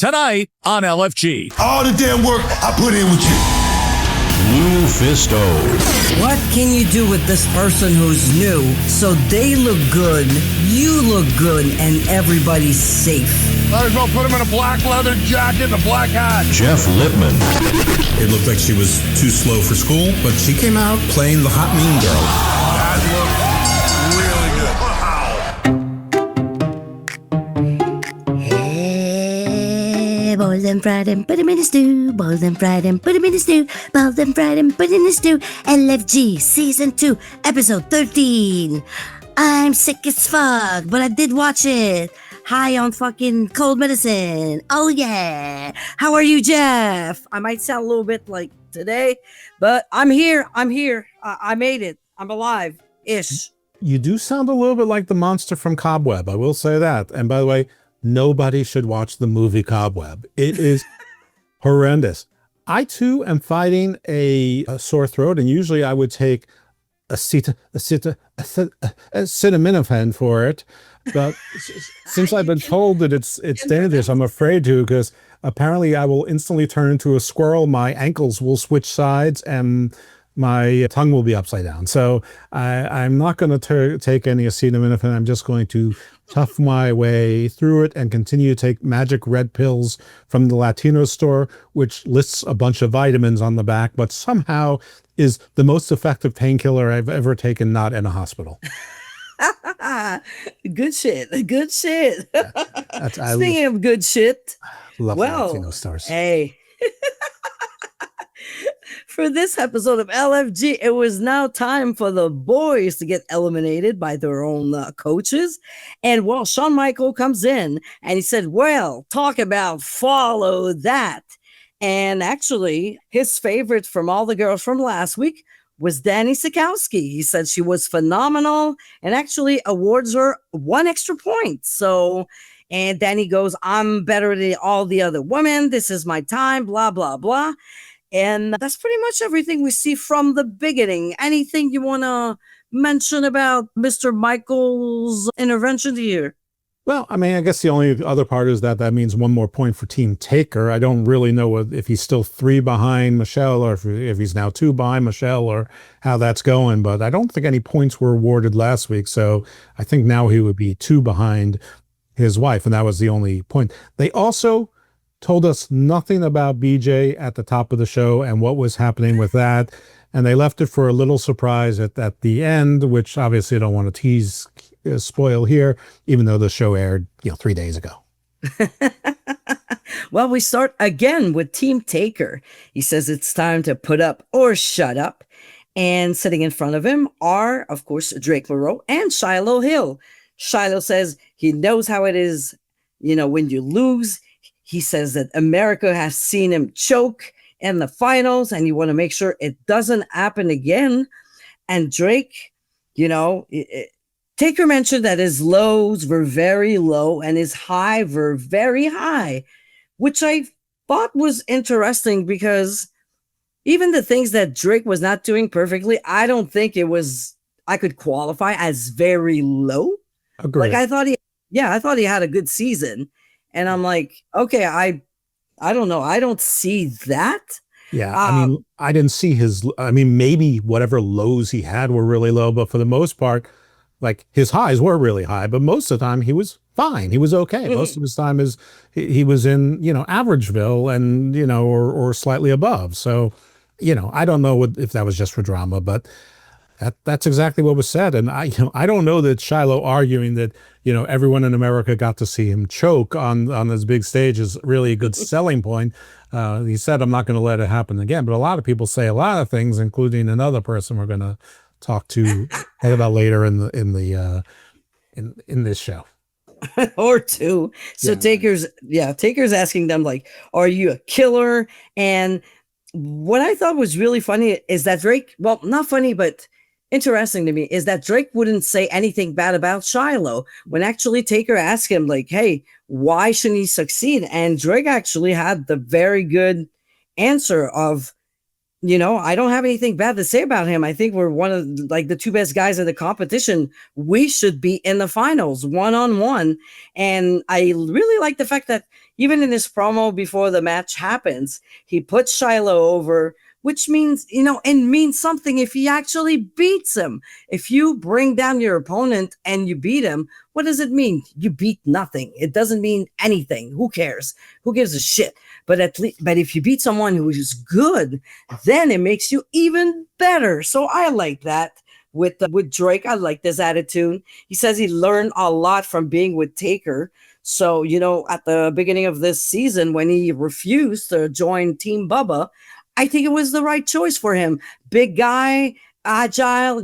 tonight on LFG. All the damn work I put in with you. LuFisto. What can you do with this person who's new so they look good, you look good, and everybody's safe? Might as well put him in a black leather jacket and a black hat. Jeff Lippman. It looked like she was too slow for school, but she came out playing the hot mean girl. That looked really good. Hey, boiled and fried and put 'em in a stew. Boiled and fried and put 'em in a stew. Boiled and fried and put in a stew. LFG Season 2, Episode 13. I'm sick as fuck, but I did watch it. High on fucking cold medicine. Oh yeah. How are you, Jeff? I might sound a little bit like today, but I'm here. I made it. I'm alive-ish. You do sound a little bit like the monster from Cobweb. I will say that. And by the way, nobody should watch the movie Cobweb. It is horrendous. I too am fighting a sore throat, and usually I would take acetaminophen for it. But since I've been told that it's dangerous, I'm afraid to, because apparently I will instantly turn into a squirrel. My ankles will switch sides and my tongue will be upside down. So I'm not going to take any acetaminophen. I'm just going to tough my way through it and continue to take magic red pills from the Latino store, which lists a bunch of vitamins on the back, but somehow is the most effective painkiller I've ever taken, not in a hospital. Good shit. Speaking of good shit, Love Latino stars. Hey. For this episode of LFG, it was now time for the boys to get eliminated by their own coaches. And well, Shawn Michael comes in and he said, well, talk about follow that. And actually, his favorite from all the girls from last week was Dani Sekelsky. He said she was phenomenal and actually awards her 1 extra point. So, and Dani goes, I'm better than all the other women. This is my time, blah, blah, blah. And that's pretty much everything we see from the beginning. Anything you want to mention about Mr. Michael's intervention here? Well, I mean, I guess the only other part is that means 1 more point for Team Taker. I don't really know if he's still 3 behind Michelle or if he's now 2 behind Michelle or how that's going. But I don't think any points were awarded last week. So I think now he would be 2 behind his wife. And that was the only point. They also told us nothing about BJ at the top of the show and what was happening with that. And they left it for a little surprise at the end, which obviously I don't want to spoil here, even though the show aired 3 days ago. Well, we start again with Team Taker. He says it's time to put up or shut up. And sitting in front of him are, of course, Drake Moreau and Shiloh Hill. Shiloh says he knows how it is, when you lose. He says that America has seen him choke in the finals and you want to make sure it doesn't happen again. And Drake, Taker mentioned that his lows were very low and his high were very high, which I thought was interesting because even the things that Drake was not doing perfectly, I don't think I could qualify as very low. Agreed. Like I thought he had a good season. And I'm like, okay, I don't know. I don't see that. Yeah, I mean, I didn't see maybe whatever lows he had were really low, but for the most part, like his highs were really high, but most of the time he was fine. He was okay. Most of his time he was in, Averageville and, or slightly above. So, I don't know if that was just for drama, but that's exactly what was said. And I don't know that Shiloh arguing that, everyone in America got to see him choke on this big stage is really a good selling point. He said, I'm not going to let it happen again. But a lot of people say a lot of things, including another person we're going to talk about later in this show. Or 2. So yeah. Taker's asking them, like, are you a killer? And what I thought was really funny is that Drake, well, not funny, but interesting to me, is that Drake wouldn't say anything bad about Shiloh when actually Taker asked him, like, hey, why shouldn't he succeed? And Drake actually had the very good answer of, I don't have anything bad to say about him. I think we're one of the 2 best guys in the competition. We should be in the finals 1-on-1. And I really like the fact that even in his promo before the match happens, he puts Shiloh over, which means, and means something if he actually beats him. If you bring down your opponent and you beat him, what does it mean? You beat nothing. It doesn't mean anything. Who cares? Who gives a shit? But if you beat someone who is good, then it makes you even better. So I like that with Drake. I like this attitude. He says he learned a lot from being with Taker. So, at the beginning of this season, when he refused to join Team Bubba, I think it was the right choice for him. Big guy, agile,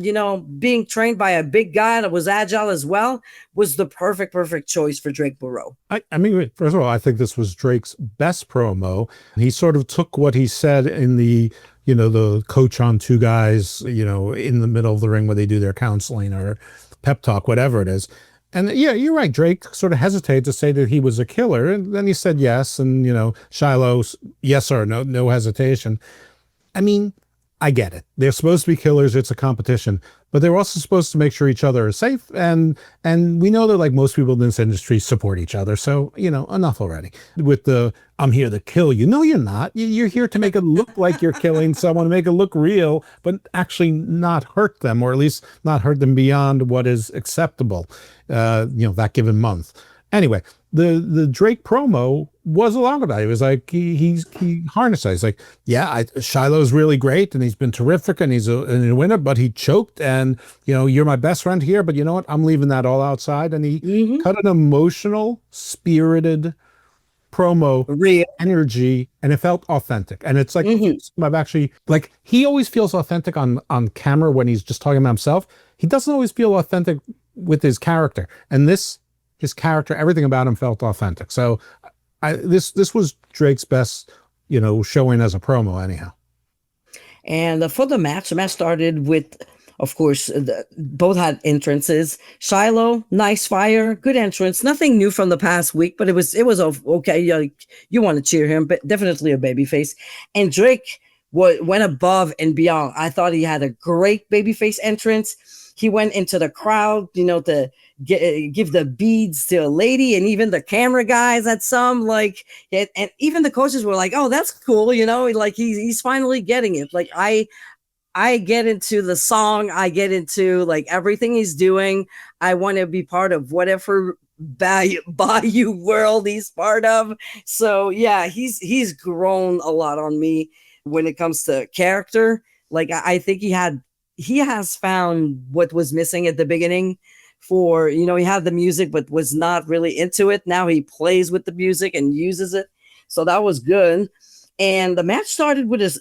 being trained by a big guy that was agile as well was the perfect choice for Drake Burrow. I mean, first of all, I think this was Drake's best promo. He sort of took what he said in the coach on two guys, in the middle of the ring where they do their counseling or pep talk, whatever it is. And yeah, you're right. Drake sort of hesitated to say that he was a killer. And then he said yes. And, Shiloh, yes or no, no hesitation. I mean, I get it. They're supposed to be killers. It's a competition. But they're also supposed to make sure each other is safe. And we know that, like, most people in this industry support each other. So, enough already. With the, I'm here to kill you. No, you're not. You're here to make it look like you're killing someone, make it look real, but actually not hurt them, or at least not hurt them beyond what is acceptable, that given month. Anyway, the Drake promo was a lot about it. It was like he harnessed it. He's like, yeah, Shiloh's really great and he's been terrific and he's a winner, but he choked and, you're my best friend here, but you know what? I'm leaving that all outside. And he cut an emotional, spirited promo, real energy, and it felt authentic. And it's like, I've actually, like, he always feels authentic on camera when he's just talking about himself. He doesn't always feel authentic with his character. And his character, everything about him felt authentic. So this was Drake's best, showing as a promo anyhow. And for the match started with, of course, both had entrances. Shiloh, nice fire, good entrance. Nothing new from the past week, but it was okay. You want to cheer him, but definitely a babyface. And Drake went above and beyond. I thought he had a great babyface entrance. He went into the crowd, to give the beads to a lady, and even the camera guys had some, and even the coaches were like, "Oh, that's cool," like he's finally getting it. Like I get into the song, I get into like everything he's doing. I want to be part of whatever Bayou world he's part of. So yeah, he's grown a lot on me when it comes to character. Like I think he has found what was missing at the beginning for, he had the music, but was not really into it. Now he plays with the music and uses it. So that was good. And the match started with this,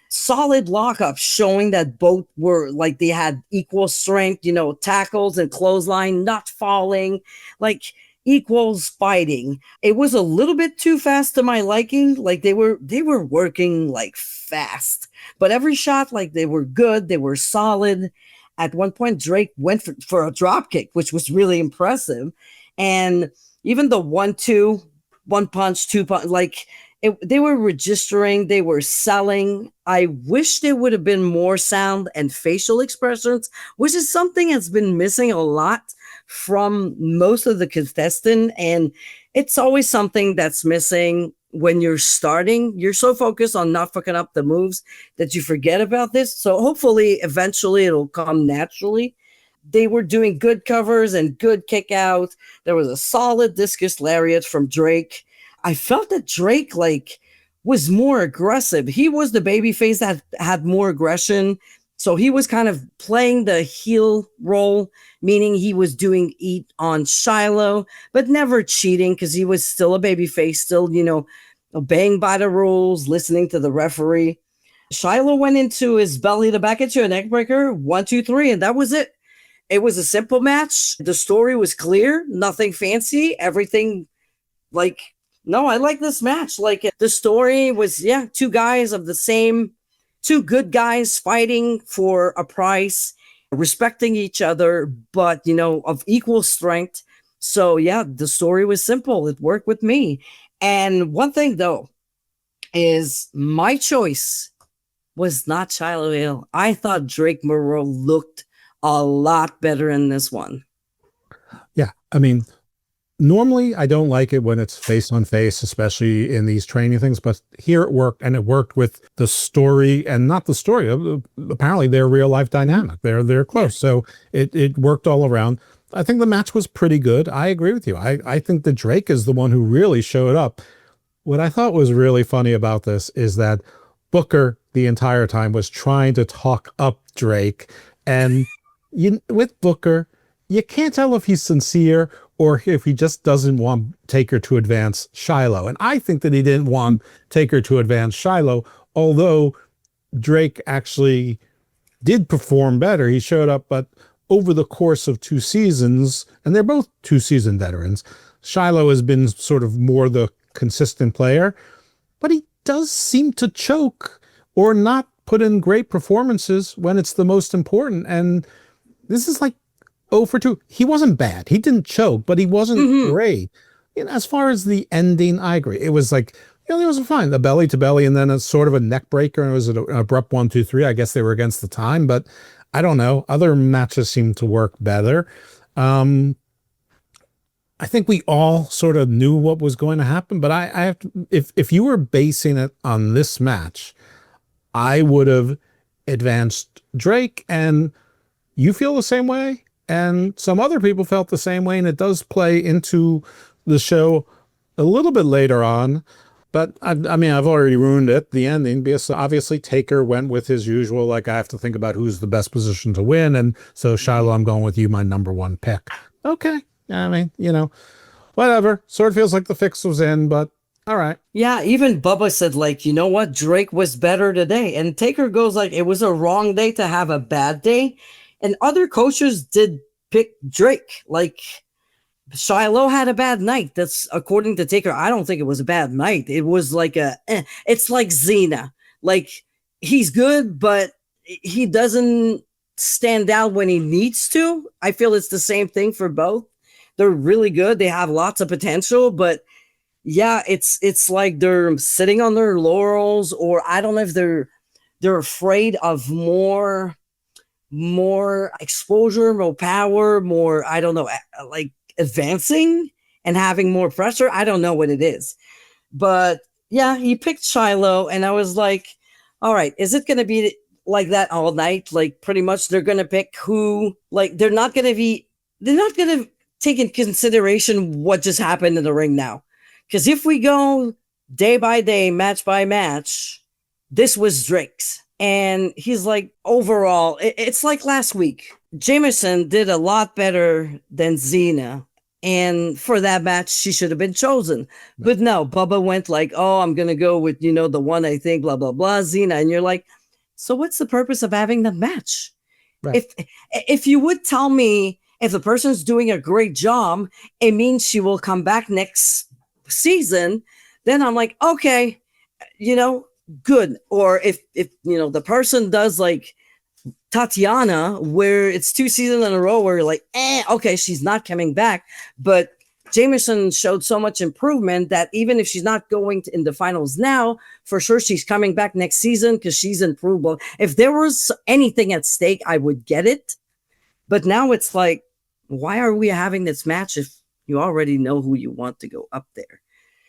solid lockup, showing that both were like they had equal strength, tackles and clothesline, not falling, like equals fighting. It was a little bit too fast to my liking. Like they were working like fast, but every shot, like they were good. They were solid. At one point, Drake went for a drop kick, which was really impressive. And even the 1-2, one punch, two punch, like they were registering, they were selling. I wish there would have been more sound and facial expressions, which is something that's been missing a lot from most of the contestants. And it's always something that's missing when you're starting. You're so focused on not fucking up the moves that you forget about this. So hopefully, eventually it'll come naturally. They were doing good covers and good kick out. There was a solid discus lariat from Drake. I felt that Drake was more aggressive. He was the babyface that had more aggression. So he was kind of playing the heel role, meaning he was doing eat on Shiloh, but never cheating because he was still a babyface, still, obeying by the rules, listening to the referee. Shiloh went into his belly to back into a neck breaker, 1, 2, 3, and that was it. It was a simple match. The story was clear, nothing fancy, everything no, I like this match. The story was, two good guys fighting for a price, respecting each other, but, of equal strength. So, the story was simple. It worked with me. And one thing, though, is my choice was not Shiloh Hill. I thought Drake Monroe looked a lot better in this one. Yeah, I mean, Normally, I don't like it when it's face on face, especially in these training things, but here it worked, and it worked with the story, and not the story. Apparently, they're real life dynamic. They're close, so it worked all around. I think the match was pretty good. I agree with you. I think that Drake is the one who really showed up. What I thought was really funny about this is that Booker the entire time was trying to talk up Drake, and with Booker, you can't tell if he's sincere or if he just doesn't want Taker to advance Shiloh. And I think that he didn't want Taker to advance Shiloh, although Drake actually did perform better. He showed up, but over the course of 2 seasons, and they're both 2-season veterans, Shiloh has been sort of more the consistent player, but he does seem to choke or not put in great performances when it's the most important. And this is like 0 for 2. He wasn't bad. He didn't choke, but he wasn't great. As far as the ending, I agree. It was like, it was fine. The belly to belly, and then a sort of a neck breaker, and it was an abrupt 1, 2, 3. I guess they were against the time, but I don't know. Other matches seem to work better. I think we all sort of knew what was going to happen, but I have to, if you were basing it on this match, I would have advanced Drake, and you feel the same way, and some other people felt the same way, and it does play into the show a little bit later on. But I mean, I've already ruined it, the ending, because obviously Taker went with his usual, like, I have to think about who's the best position to win, and so Shiloh, I'm going with you, my number 1 pick. Okay. I mean, whatever. Sort of feels like the fix was in, but all right. Yeah, even Bubba said, like, you know what? Drake was better today. And Taker goes like, it was a wrong day to have a bad day. And other coaches did pick Drake. Like, Shiloh had a bad night. That's according to Taker. I don't think it was a bad night. It was like it's like Zena. Like, he's good, but he doesn't stand out when he needs to. I feel it's the same thing for both. They're really good. They have lots of potential, but yeah, it's like they're sitting on their laurels, or I don't know if they're afraid of more exposure, more power, more, I don't know, like advancing and having more pressure. I don't know what it is, but yeah, he picked Shiloh, and I was like, all right, is it going to be like that all night? Like, pretty much they're going to pick who, like, they're not going to take in consideration what just happened in the ring now. Because if we go day by day, match by match, this was Drake's. And he's like, overall, it's like last week. Jameson did a lot better than Zena. And for that match, she should have been chosen. But no, Bubba went like, oh, I'm going to go with, the one I think, blah, blah, blah, Zena. And you're like, so what's the purpose of having the match? Right. If you would tell me, if the person's doing a great job, it means she will come back next season, then I'm like, okay, good. Or if the person does like Tatiana, where it's 2 seasons in a row where you're like, okay, she's not coming back. But Jameson showed so much improvement that even if she's not going in the finals now, for sure she's coming back next season because she's improved. If there was anything at stake, I would get it. But now it's like, why are we having this match if you already know who you want to go up there?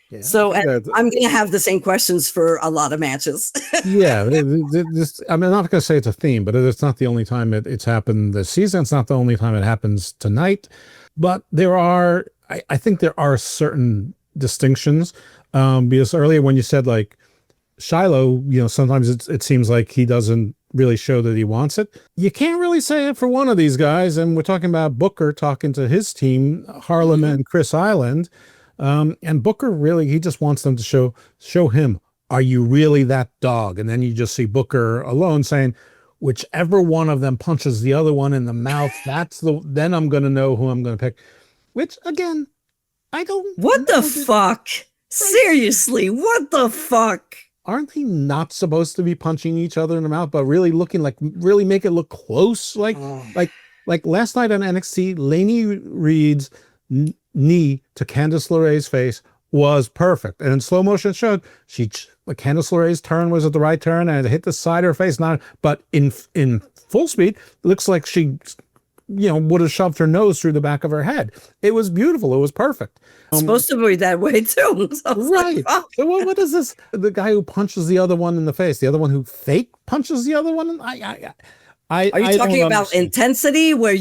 Yeah. So I'm going to have the same questions for a lot of matches. Yeah. I'm not going to say it's a theme, but it's not the only time it's happened this season. It's not the only time it happens tonight. But I think there are certain distinctions. Because earlier when you said like Shiloh, sometimes it seems like he doesn't really show that he wants it. You can't really say it for one of these guys. And we're talking about Booker talking to his team, Harlem and Chris Island. And Booker really, he just wants them to show him, are you really that dog? And then you just see Booker alone saying, whichever one of them punches the other one in the mouth, then I'm going to know who I'm going to pick. Which again, I don't. What the fuck? Seriously, what the fuck? Aren't they not supposed to be punching each other in the mouth, but really looking like, really make it look close? Like last night on NXT, Lainey Reed's knee to Candice LeRae's face was perfect. And in slow motion it showed Candice LeRae's turn was at the right turn and it hit the side of her face. But in full speed, it looks like she would have shoved her nose through the back of her head. It was beautiful. It was perfect. It's supposed to be that way too. So I was Right. like, "Fuck." So what is this? The guy who punches the other one in the face, the other one who fake punches the other one. Are you talking about intensity where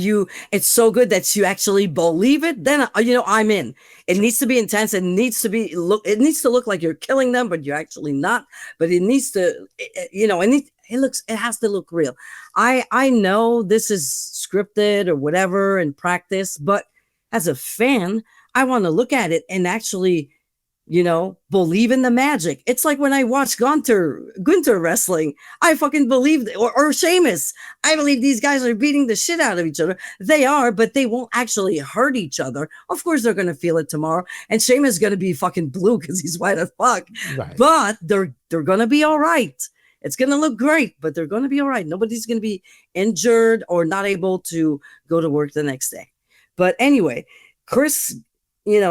it's so good that you actually believe it? Then I'm in. It needs to be intense. It needs to look like you're killing them, but you're actually not. But it needs to, it has to look real. I know this is scripted or whatever in practice, but as a fan, I want to look at it and actually, believe in the magic. It's like when I watch Gunther wrestling, I fucking believe, or Sheamus. I believe these guys are beating the shit out of each other. They are, but they won't actually hurt each other. Of course, they're going to feel it tomorrow. And Sheamus is going to be fucking blue because he's white as fuck. Right. But they're going to be all right. It's going to look great, but they're going to be all right. Nobody's going to be injured or not able to go to work the next day. But anyway, Chris,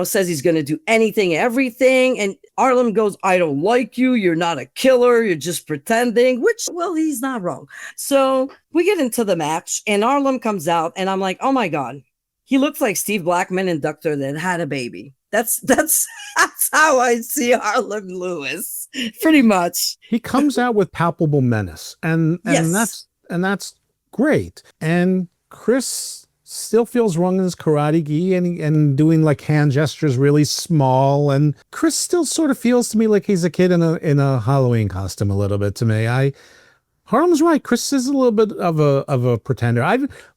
says he's going to do anything, everything. And Harlem goes, I don't like you. You're not a killer. You're just pretending, which, well, he's not wrong. So we get into the match and Harlem comes out and I'm like, oh my God, he looks like Steve Blackman and Dr. that had a baby. That's how I see Harlem Lewis, pretty much. He comes out with palpable menace, and Yes. that's great. And Chris still feels wrong in his karate gi and doing like hand gestures really small. And Chris still sort of feels to me like he's a kid in a Halloween costume a little bit to me. Harlem's right. Chris is a little bit of a pretender.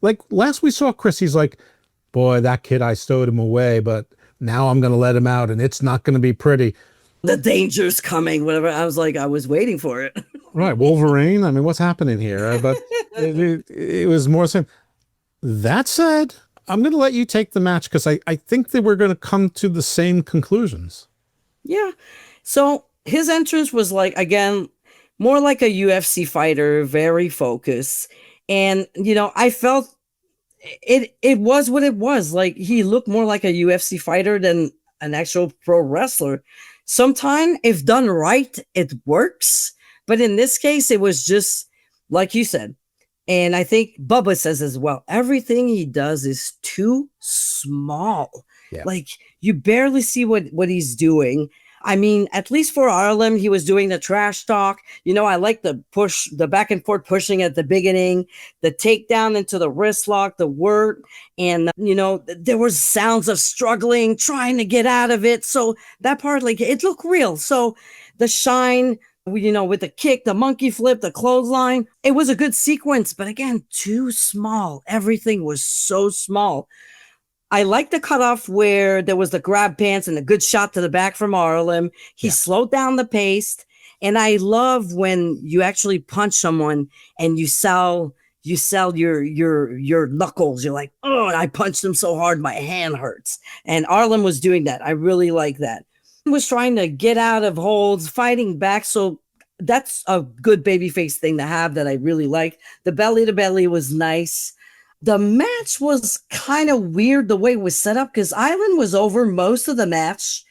Like last we saw Chris, he's like, boy, that kid, I stowed him away, but now I'm going to let him out and it's not going to be pretty. The danger's coming, whatever. I was like, I was waiting for it. Right. Wolverine. I mean, what's happening here? But it was more so. That said, I'm going to let you take the match because I think that we're going to come to the same conclusions. Yeah. So his entrance was like, again, more like a UFC fighter, very focused. And, I felt it was what it was. Like he looked more like a UFC fighter than an actual pro wrestler. Sometimes if done right, it works. But in this case, it was just like you said. And I think Bubba says as well, everything he does is too small. Yeah. Like you barely see what he's doing. I mean, at least for Harlem, he was doing the trash talk. I like the back and forth pushing at the beginning, the takedown into the wrist lock, the word. And, there was sounds of struggling, trying to get out of it. So that part, like, it looked real. So the shine, with the kick, the monkey flip, the clothesline, it was a good sequence. But again, too small. Everything was so small. I like the cutoff where there was the grab pants and a good shot to the back from Harlem. He slowed down the pace. And I love when you actually punch someone and you sell your knuckles. You're like, oh, I punched him so hard, my hand hurts. And Harlem was doing that. I really like that. He was trying to get out of holds, fighting back. So that's a good babyface thing to have that I really liked. The belly to belly was nice. The match was kind of weird the way it was set up because Island was over most of the match.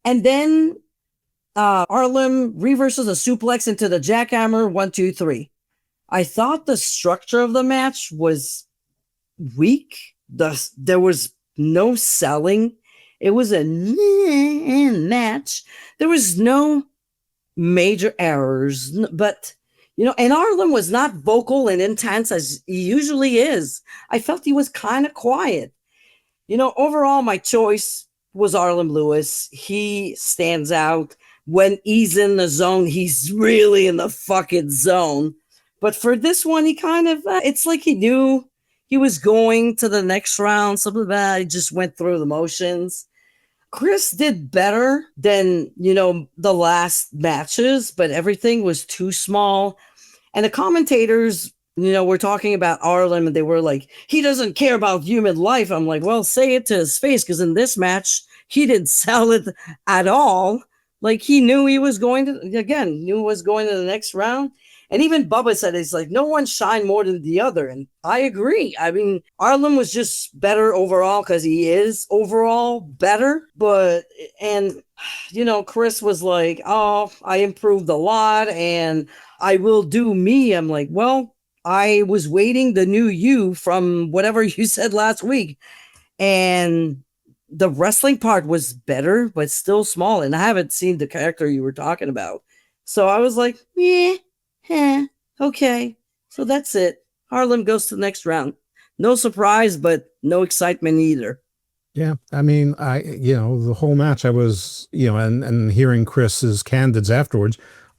And then Harlem reverses a suplex into the jackhammer, 1, 2, 3. I thought the structure of the match was weak. There was no selling. It was a match. There was no major errors, but and Harlem was not vocal and intense as he usually is. I felt he was kind of quiet. Overall, my choice was Harlem Lewis. He stands out. When he's in the zone, he's really in the fucking zone. But for this one, he kind of, it's like he knew he was going to the next round. Something about he just went through the motions. Chris did better than, the last matches, but everything was too small. And the commentators, were talking about Harlem and they were like, he doesn't care about human life. I'm like, well, say it to his face, because in this match, he didn't sell it at all. Like he knew he was going to the next round. And even Bubba said, it's like, no one shined more than the other. And I agree. I mean, Harlem was just better overall because he is overall better. And Chris was like, oh, I improved a lot and I will do me. I'm like, well, I was waiting the new you from whatever you said last week, and the wrestling part was better, but still small. And I haven't seen the character you were talking about. So I was like, yeah, okay. So that's it. Harlem goes to the next round. No surprise, but no excitement either. Yeah, I mean, the whole match I was, and hearing Chris's candids afterwards,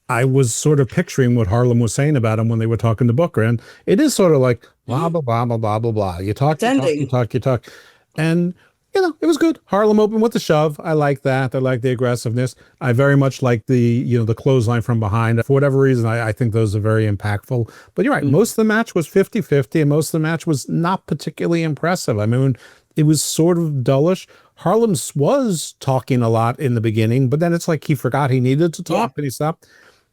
I was sort of picturing what Harlem was saying about him when they were talking to Booker. And it is sort of like, blah, blah, blah, blah, blah, blah, blah. You talk. And, it was good. Harlem opened with the shove. I like that. I like the aggressiveness. I very much like the clothesline from behind. For whatever reason, I think those are very impactful. But you're right. Most of the match was 50-50, and most of the match was not particularly impressive. I mean, it was sort of dullish. Harlem was talking a lot in the beginning, but then it's like he forgot he needed to talk and he stopped.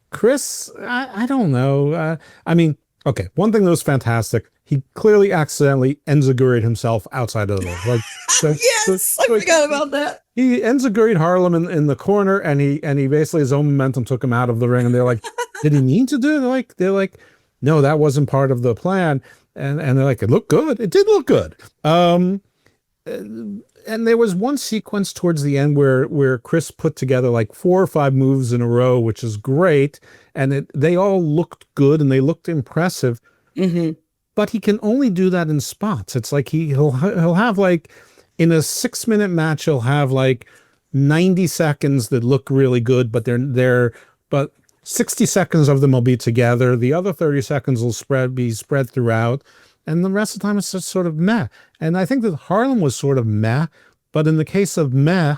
Chris, I don't know. I mean, okay, one thing that was fantastic, he clearly accidentally enziguried himself outside of the ring. Like, I forgot about that. He enziguried Harlem in the corner, and he basically, his own momentum took him out of the ring. And they're like, did he mean to do it? They're like, no, that wasn't part of the plan. And they're like, it looked good. It did look good. And there was one sequence towards the end where Chris put together like 4 or 5 moves in a row, which is great. And they all looked good and they looked impressive. Mm-hmm. But he can only do that in spots. It's like he'll have like, in a 6-minute match, he'll have like 90 seconds that look really good, but but 60 seconds of them will be together. The other 30 seconds will be spread throughout. And the rest of the time, it's just sort of meh. And I think that Harlem was sort of meh. But in the case of meh,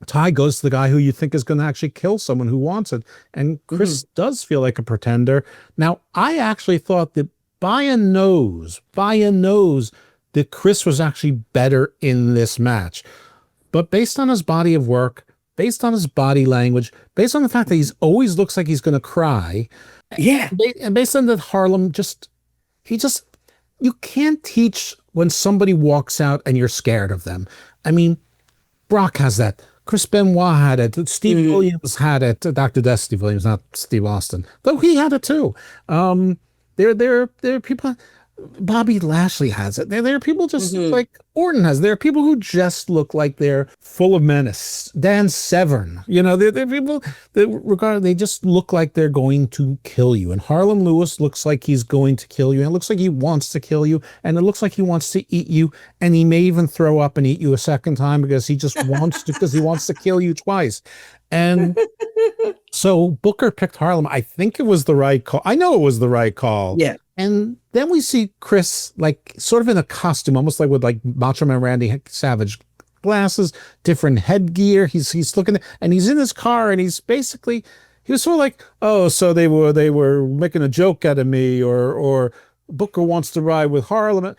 Ty goes to the guy who you think is going to actually kill someone who wants it. And Chris does feel like a pretender. Now, I actually thought that by a nose, that Chris was actually better in this match. But based on his body of work, based on his body language, based on the fact that he always looks like he's going to cry. Yeah. And based on that, Harlem you can't teach when somebody walks out and you're scared of them. I mean, Brock has that. Chris Benoit had it. Steve Williams had it. Dr. Death Steve Williams, not Steve Austin. Though he had it too. There are people. Bobby Lashley has it. There are people just like Orton has. There are people who just look like they're full of menace. Dan Severn, they're people that they just look like they're going to kill you. And Harlem Lewis looks like he's going to kill you. And it looks like he wants to kill you. And it looks like he wants to eat you. And he may even throw up and eat you a second time because he just wants to, because he wants to kill you twice. And so Booker picked Harlem. I think it was the right call. I know it was the right call. Yeah. And then we see Chris like sort of in a costume, almost like with like Macho Man Randy Savage glasses, different headgear. He's looking, and he's in his car, and he was sort of like, oh, so they were making a joke out of me, or Booker wants to ride with Harlem,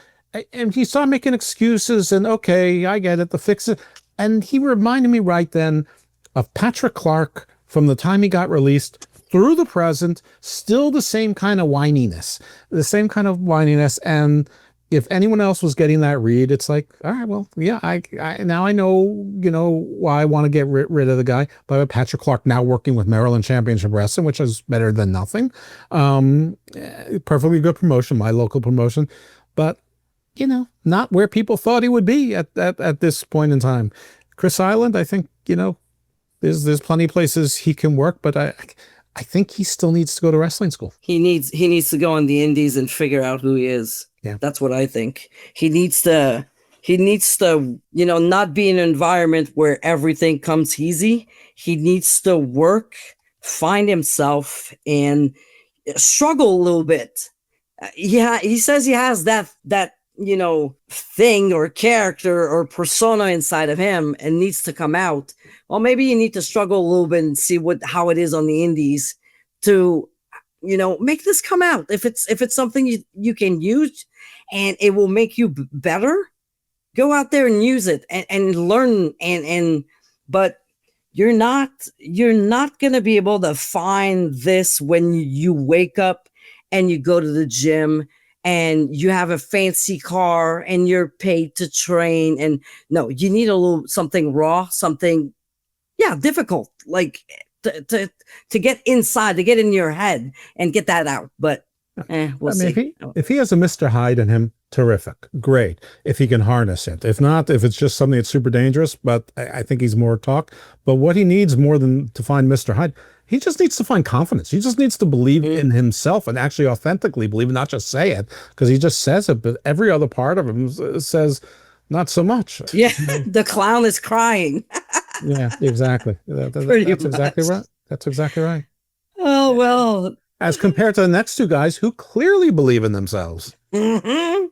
and he started making excuses, and okay, I get it, the fix it, and he reminded me right then of Patrick Clark from the time he got released through the present, still the same kind of whininess. And if anyone else was getting that read, it's like, all right, well, yeah, I now I know, why I want to get rid of the guy. But Patrick Clark now working with Maryland Championship Wrestling, which is better than nothing. Perfectly good promotion, my local promotion. But, not where people thought he would be at this point in time. Chris Island, I think, there's plenty of places he can work, but I think he still needs to go to wrestling school. He needs to go in the indies and figure out who he is. Yeah. That's what I think. He needs to, not be in an environment where everything comes easy. He needs to work, find himself, and struggle a little bit. He says he has that thing or character or persona inside of him and needs to come out. Well, maybe you need to struggle a little bit and see how it is on the indies to, make this come out. If it's something you can use and it will make you better, go out there and use it and learn. But you're not going to be able to find this when you wake up and you go to the gym and you have a fancy car and you're paid to train. And no, you need a little something raw, something, difficult, like to get inside, to get in your head and get that out. But We'll I mean, see. if he has a Mr. Hyde in him, terrific, great. If he can harness it. If not, if it's just something that's super dangerous, but I think he's more talk. But what he needs more than to find Mr. Hyde, he just needs to find confidence. He just needs to believe in himself and actually authentically believe it, not just say it, because he just says it, but every other part of him says not so much. Yeah, the clown is crying. Yeah, exactly. That's exactly right. That's exactly right. Oh, well. As compared to the next two guys who clearly believe in themselves. Team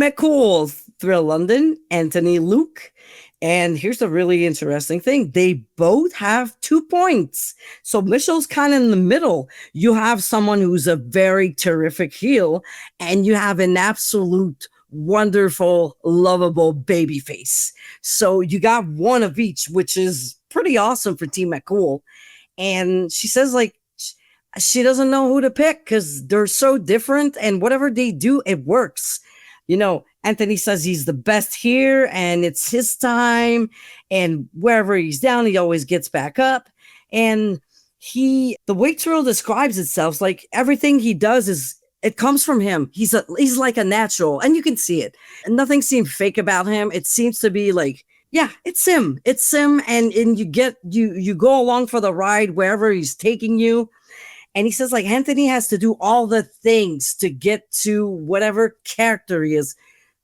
McCool, Thrill London, Anthony Luke. And here's a really interesting thing. They both have 2 points. So Michelle's kind of in the middle. You have someone who's a very terrific heel, and you have an absolute wonderful, lovable baby face. So you got one of each, which is pretty awesome for Team McCool. And she says, like, she doesn't know who to pick because they're so different, and whatever they do, it works. You know, Anthony says he's the best here and it's his time, and wherever he's down, he always gets back up. And the way Trill describes itself, like everything he does it comes from him. He's like a natural, and you can see it. And nothing seems fake about him. It seems to be like, yeah, it's him. It's him. And you go along for the ride wherever he's taking you. And he says, like, Anthony has to do all the things to get to whatever character he is.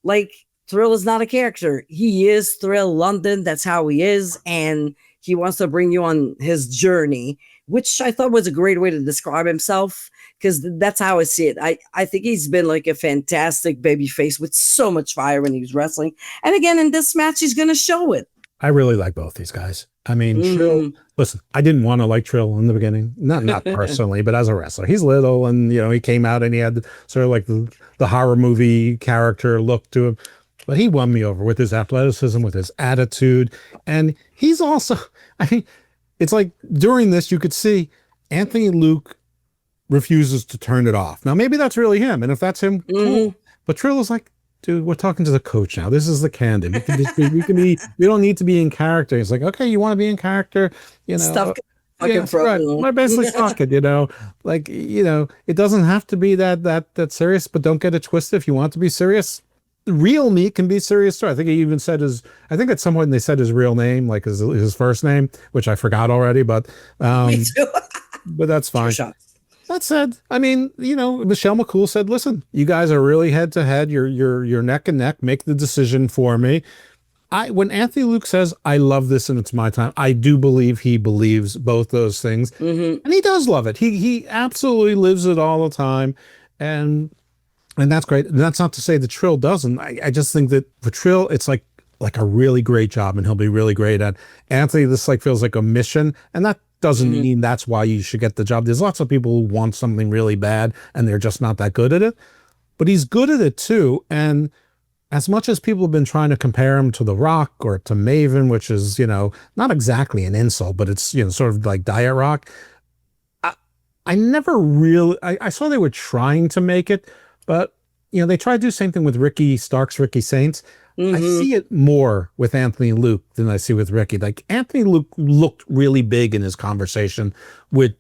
Like, Thrill is not a character. He is Trill London. That's how he is. And he wants to bring you on his journey, which I thought was a great way to describe himself, because that's how I see it. I think he's been like a fantastic baby face with so much fire when he was wrestling. And again, in this match, he's going to show it. I really like both these guys. I mean, Trill, listen, I didn't want to like Trill in the beginning, not personally, but as a wrestler. He's little, and, you know, he came out and he had sort of like the horror movie character look to him. But he won me over with his athleticism, with his attitude. And he's also, I mean, it's like during this, you could see Anthony Luke refuses to turn it off. Now, maybe that's really him. And if that's him, cool. But Trill is like, dude, we're talking to the coach now. This is the candid. We don't need to be in character. He's like, okay, you want to be in character? You know, stuff. Right. My basically suck it, you know, like, you know, it doesn't have to be that serious, but don't get it twisted. If you want to be serious, real me can be serious too. I think he even said I think at some point they said his real name, like his first name, which I forgot already, but, Me too. but that's fine. That said, I mean, you know, Michelle McCool said, listen, you guys are really head to head. You're neck and neck. Make the decision for me. When Anthony Luke says, I love this and it's my time, I do believe he believes both those things. And he does love it. He absolutely lives it all the time. And that's great. And that's not to say that Trill doesn't. I just think that for Trill, it's like a really great job, and he'll be really great at. Anthony, this like feels like a mission, and that doesn't mean that's why you should get the job. There's lots of people who want something really bad and they're just not that good at it. But he's good at it too. And as much as people have been trying to compare him to The Rock or to Maven, which is, you know, not exactly an insult, but it's, you know, sort of like Diet Rock. I never really, I saw they were trying to make it, but, you know, they tried to do the same thing with Ricky Starks, Ricky Saints. I see it more with Anthony Luke than I see with Ricky. Like, Anthony Luke looked really big in his conversation with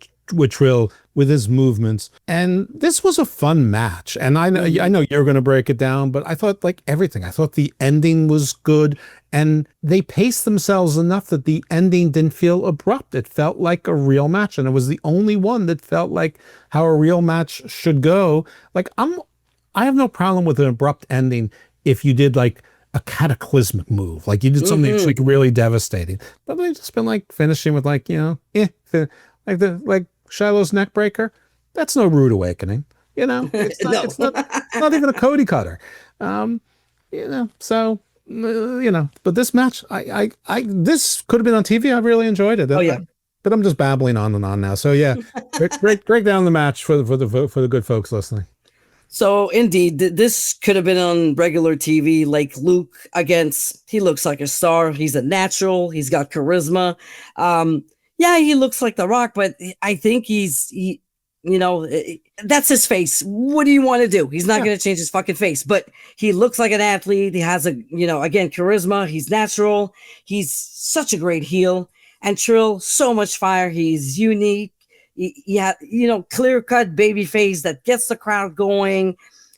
Trill, with his movements. And this was a fun match. And I know you're going to break it down, but I thought like everything. I thought the ending was good, and they paced themselves enough that the ending didn't feel abrupt. It felt like a real match, and it was the only one that felt like how a real match should go. Like, I have no problem with an abrupt ending if you did like a cataclysmic move, like you did something that's like really devastating. But they've just been like finishing with like, you know, like Shiloh's neck breaker. That's no rude awakening, you know. It's not even a Cody cutter, you know. So you know, but this match, this could have been on TV. I really enjoyed it. Oh yeah. But I'm just babbling on and on now. So yeah, break down the match for the good folks listening. So indeed, this could have been on regular TV, like Luke he looks like a star. He's a natural. He's got charisma. Yeah, he looks like The Rock, but I think you know, that's his face. What do you want to do? He's not going to change his fucking face, but he looks like an athlete. He has you know, again, charisma. He's natural. He's such a great heel. And Trill, so much fire. He's unique. Yeah, clear cut baby face that gets the crowd going.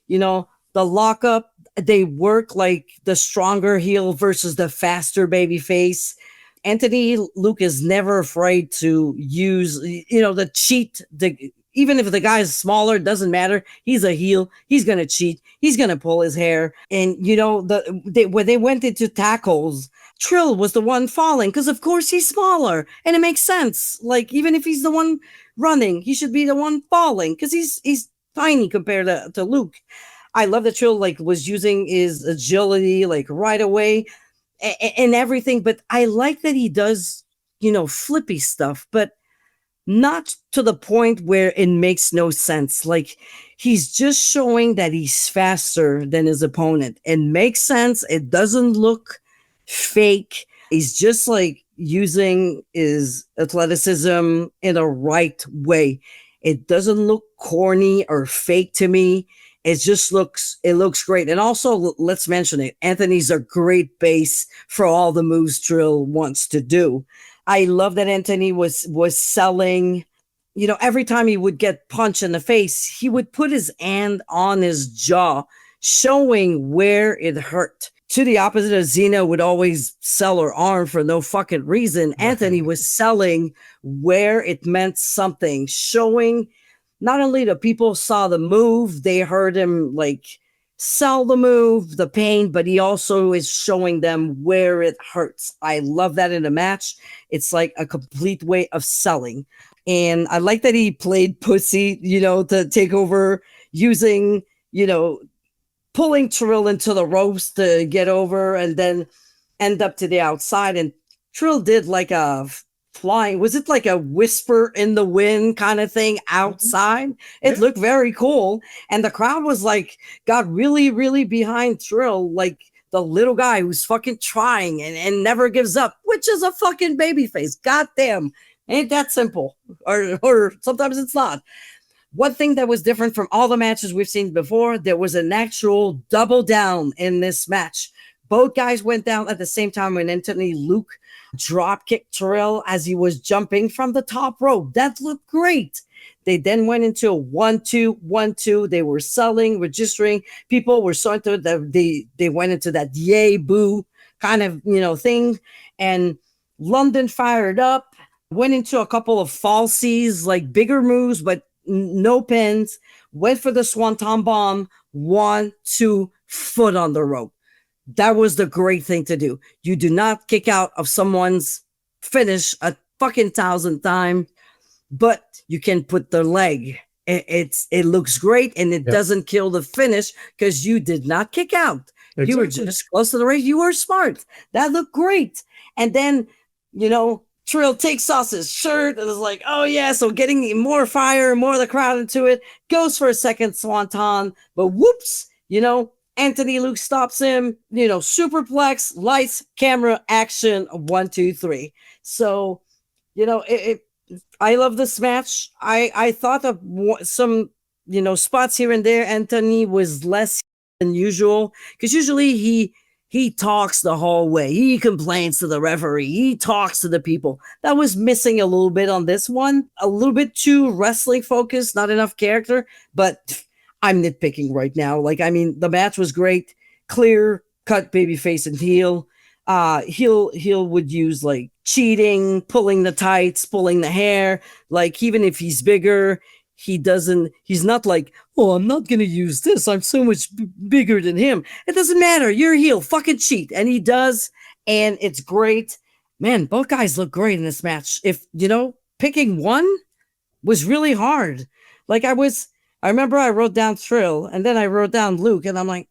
The lockup, they work like the stronger heel versus the faster baby face. Anthony Luke is never afraid to use, the cheat. Even if the guy's smaller, it doesn't matter. He's a heel. He's gonna cheat. He's gonna pull his hair. And when they went into tackles, Trill was the one falling because, of course, he's smaller, and it makes sense. Like, even if he's the one running, he should be the one falling because he's tiny compared to Luke. I love that Trill was using his agility right away and everything, but I like that he does flippy stuff, but not to the point where it makes no sense. Like, he's just showing that he's faster than his opponent. It makes sense. It doesn't look fake. He's just using his athleticism in a right way. It doesn't look corny or fake to me. It looks great. And also, let's mention it, Anthony's a great base for all the moves Trill wants to do. I love that Anthony was selling, every time he would get punched in the face, he would put his hand on his jaw, showing where it hurt. To the opposite of Zena would always sell her arm for no fucking reason. Anthony was selling where it meant something, showing not only the people saw the move, they heard him sell the move, the pain, but he also is showing them where it hurts. I love that in a match. It's like a complete way of selling. And I like that he played pussy, to take over, using, pulling Trill into the ropes to get over and then end up to the outside. And Trill did a flying, was it like a whisper in the wind kind of thing outside? It looked very cool. And the crowd was got really, really behind Trill, the little guy who's fucking trying and never gives up, which is a fucking babyface. Goddamn. Ain't that simple. Or sometimes it's not. One thing that was different from all the matches we've seen before, there was an actual double down in this match. Both guys went down at the same time when Anthony Luke drop kicked Trill as he was jumping from the top rope. That looked great. They then went into a 1-2, 1-2. They were selling, registering. People were so into it. They went into that yay boo kind of thing. And London fired up, went into a couple of falsies, bigger moves, but no pins. Went for the Swanton Bomb. 1-2 foot on the rope. That was the great thing to do. You do not kick out of someone's finish a fucking 1,000 times, but you can put the leg. It looks great, and it doesn't kill the finish because you did not kick out. Exactly. You were just close to the race. You were smart. That looked great. And then, Trill takes off his shirt and is oh yeah, so getting more fire, more of the crowd into it. Goes for a second swanton, but whoops, Anthony Luke stops him, superplex, lights, camera, action, 1, 2, 3. So, I love this match. I thought of some, spots here and there. Anthony was less than usual because usually he talks the whole way. He complains to the referee. He talks to the people. That was missing a little bit on this one. A little bit too wrestling focused, not enough character, but I'm nitpicking right now. The match was great. Clear cut babyface and heel. Heel would use cheating, pulling the tights, pulling the hair. Even if he's bigger, he's not oh, I'm not going to use this. I'm so much bigger than him. It doesn't matter. You're a heel. Fucking cheat. And he does. And it's great. Man, both guys look great in this match. If, picking one was really hard. I remember I wrote down Trill and then I wrote down Luke and I'm and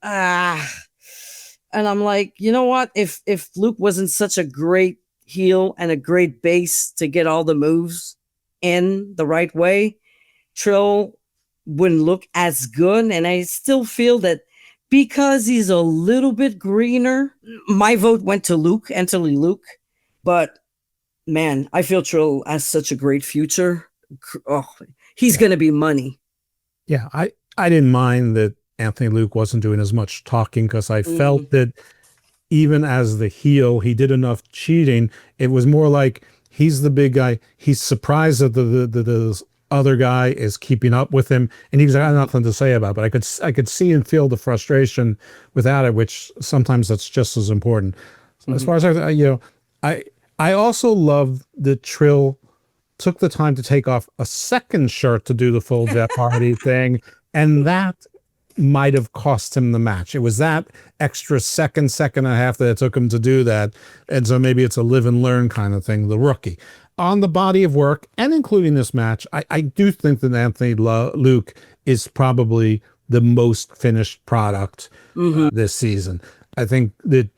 I'm you know what? If Luke wasn't such a great heel and a great base to get all the moves in the right way, Trill wouldn't look as good. And I still feel that because he's a little bit greener, my vote went to Luke, Anthony Luke. But man, I feel Trill has such a great future. Oh, he's going to be money. Yeah, I didn't mind that Anthony Luke wasn't doing as much talking because I felt that even as the heel, he did enough cheating. It was more he's the big guy. He's surprised that the other guy is keeping up with him, and he's got nothing to say about it. But I could see and feel the frustration without it, which sometimes that's just as important. So as far as I also love that Trill took the time to take off a second shirt to do the full Jeff Hardy thing, and that might have cost him the match. It was that extra second and a half that it took him to do that, and so maybe it's a live and learn kind of thing. The rookie on the body of work, and including this match, I do think that Anthony Luke is probably the most finished product this season. I think that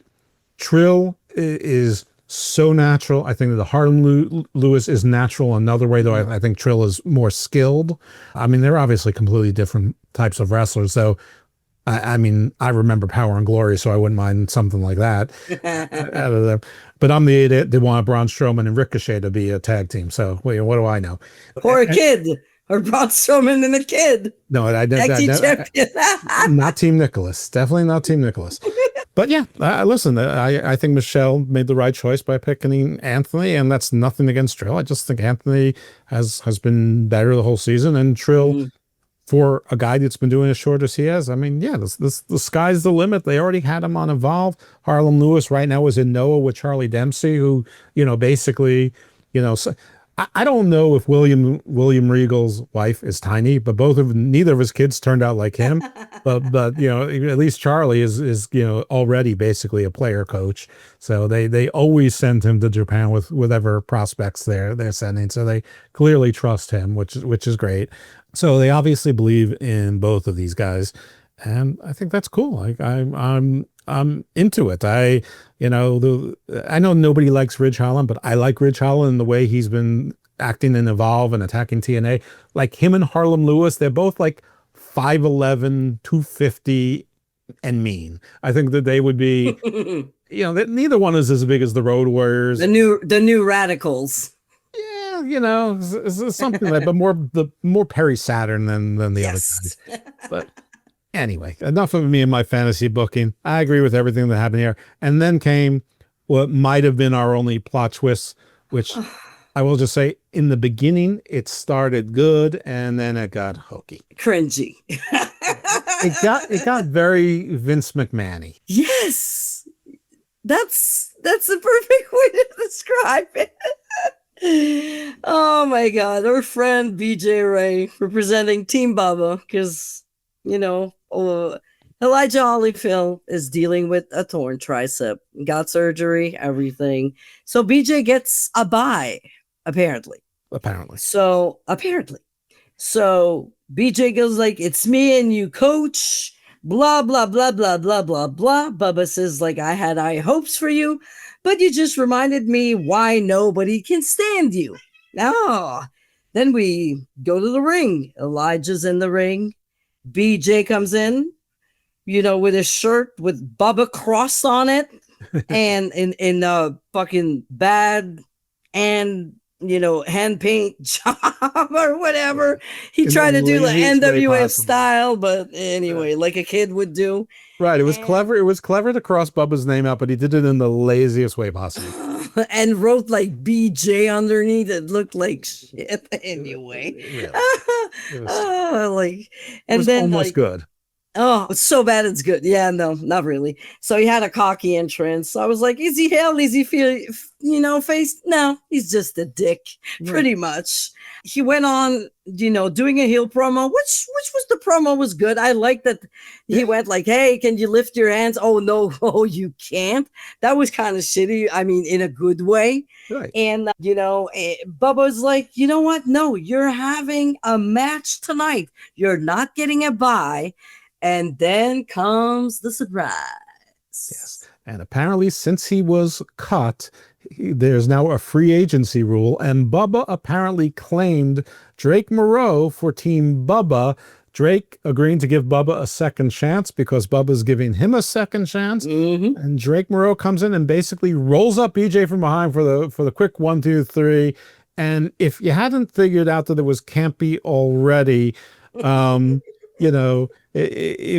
Trill is so natural. I think that the Harlem Lewis is natural another way, though I think Trill is more skilled. I mean, they're obviously completely different types of wrestlers. So, I mean, I remember Power and Glory, so I wouldn't mind something like that out of them. But I'm the idiot that wanted Braun Strowman and Ricochet to be a tag team. So, what do I know? Or a kid. Or Braun Strowman and a kid. No, I didn't. Not Team Nicholas. Definitely not Team Nicholas. But yeah, listen, I think Michelle made the right choice by picking Anthony, and that's nothing against Trill. I just think Anthony has been better the whole season, and Trill, for a guy that's been doing as short as he has, I mean, yeah, the sky's the limit. They already had him on Evolve. Harlem Lewis right now is in Noah with Charlie Dempsey, who, basically, so, I don't know if William Regal's wife is tiny, but neither of his kids turned out like him. but at least Charlie is already basically a player coach. So they always send him to Japan with whatever prospects they're sending. So they clearly trust him, which is great. So they obviously believe in both of these guys, and I think that's cool. Like I'm into it. I know nobody likes Ridge Holland, but I like Ridge Holland and the way he's been acting in Evolve and attacking TNA. Like him and Harlem Lewis, they're both like 5'11", 250 and mean. I think that they would be, that neither one is as big as the Road Warriors. The new Radicals. Yeah, something like, but more Perry Saturn than the other guys. But anyway, enough of me and my fantasy booking. I agree with everything that happened here. And then came what might have been our only plot twist, which I will just say, in the beginning, it started good, and then it got hokey. Cringy. It got very Vince McMahon-y. Yes. That's the perfect way to describe it. Oh my God. Our friend BJ Ray representing Team Bubba, because, Elijah Holyfield is dealing with a torn tricep, got surgery, everything. So BJ gets a bye, apparently. So BJ goes like, it's me and you, coach, blah, blah, blah, blah, blah, blah, blah. Bubba says like, I had high hopes for you, but you just reminded me why nobody can stand you. Then we go to the ring. Elijah's in the ring. BJ comes in, with his shirt with Bubba cross on it, and in fucking bad and hand paint job or whatever. He tried to do the NWA style, but anyway, like a kid would do. Right. It was clever. It was clever to cross Bubba's name out, but he did it in the laziest way possible. And wrote like BJ underneath. It looked like shit anyway. Really? And was then almost good. Oh, it's so bad it's good. Yeah, no, not really. So he had a cocky entrance. So I was like, is he hell? Is he face? No, he's just a dick, pretty much. He went on, doing a heel promo, which was the promo was good. I like that he went like, hey, can you lift your hands? Oh, no, you can't. That was kind of shitty. I mean, in a good way. Right. And, Bubba's like, you know what? No, you're having a match tonight. You're not getting a bye. And then comes the surprise. Yes. And apparently, since he was cut, there's now a free agency rule. And Bubba apparently claimed Drake Moreau for Team Bubba. Drake agreeing to give Bubba a second chance because Bubba's giving him a second chance. Mm-hmm. And Drake Moreau comes in and basically rolls up BJ from behind for the quick 1, 2, 3. And if you hadn't figured out that it was campy already, it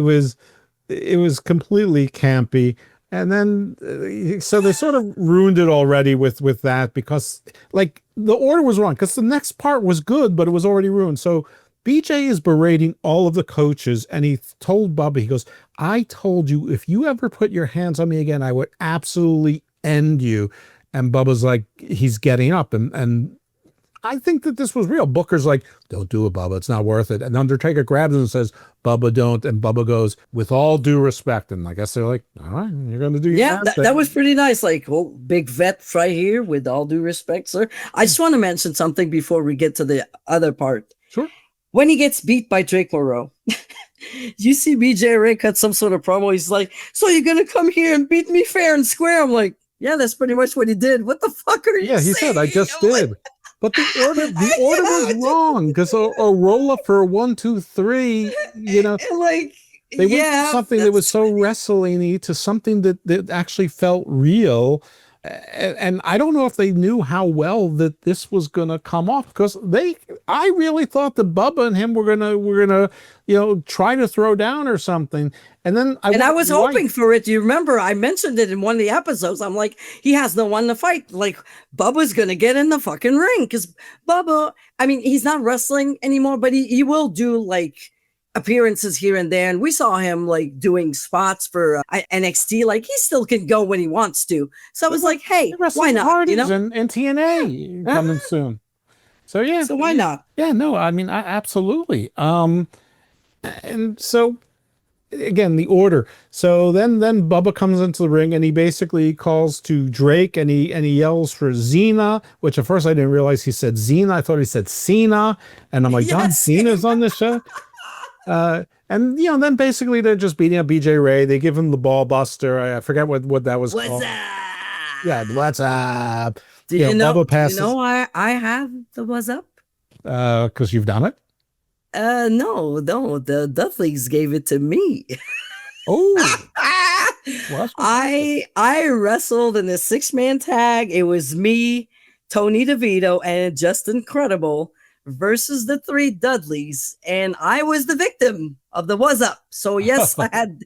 was completely campy. And then, so they sort of ruined it already with that because, like, the order was wrong because the next part was good, but it was already ruined. So BJ is berating all of the coaches, and he told Bubba, he goes, I told you if you ever put your hands on me again, I would absolutely end you. And Bubba's like, he's getting up, and I think that this was real. Booker's like, don't do it, Bubba. It's not worth it. And Undertaker grabs him and says, Bubba, don't. And Bubba goes, with all due respect. And I guess they're like, all right, you're going to do your that was pretty nice. Like, oh, big vet right here, with all due respect, sir. I just want to mention something before we get to the other part. Sure. When he gets beat by Drake Moreau, you see BJ Ray cut some sort of promo. He's like, so you're going to come here and beat me fair and square? I'm like, yeah, that's pretty much what he did. What the fuck are you saying? Yeah, he said, I just did. But the order was wrong because a roll up for a 1, 2, 3, you know, like they went from something that was so wrestling-y to something that actually felt real. And I don't know if they knew how well that this was going to come off because I really thought that Bubba and him were gonna, you know, try to throw down or something. And then I was hoping for it. Do you remember? I mentioned it in one of the episodes. I'm like, he has no one to fight. Like, Bubba's going to get in the fucking ring because Bubba, I mean, he's not wrestling anymore, but he will do like appearances here and there. And we saw him like doing spots for NXT. Like, he still can go when he wants to. So I was like, hey, why not? You know, and TNA coming soon. So yeah. So why not? Yeah, no, I mean, absolutely. And so again, the order. So then Bubba comes into the ring and he basically calls to Drake and he yells for Zena, which at first I didn't realize he said Zena. I thought he said Cena. And I'm like, John Cena's on this show. And you know, then basically they're just beating up BJ Ray. They give him the ball buster. I forget what that was called. Yeah, what's up? Do you know? Bubba passes. You know, I have the what's up. Because you've done it. No, the Dudleys gave it to me. Oh, I wrestled in a 6-man tag. It was me, Tony DeVito, and Justin Credible versus the 3 Dudleys, and I was the victim of the was up. So yes, I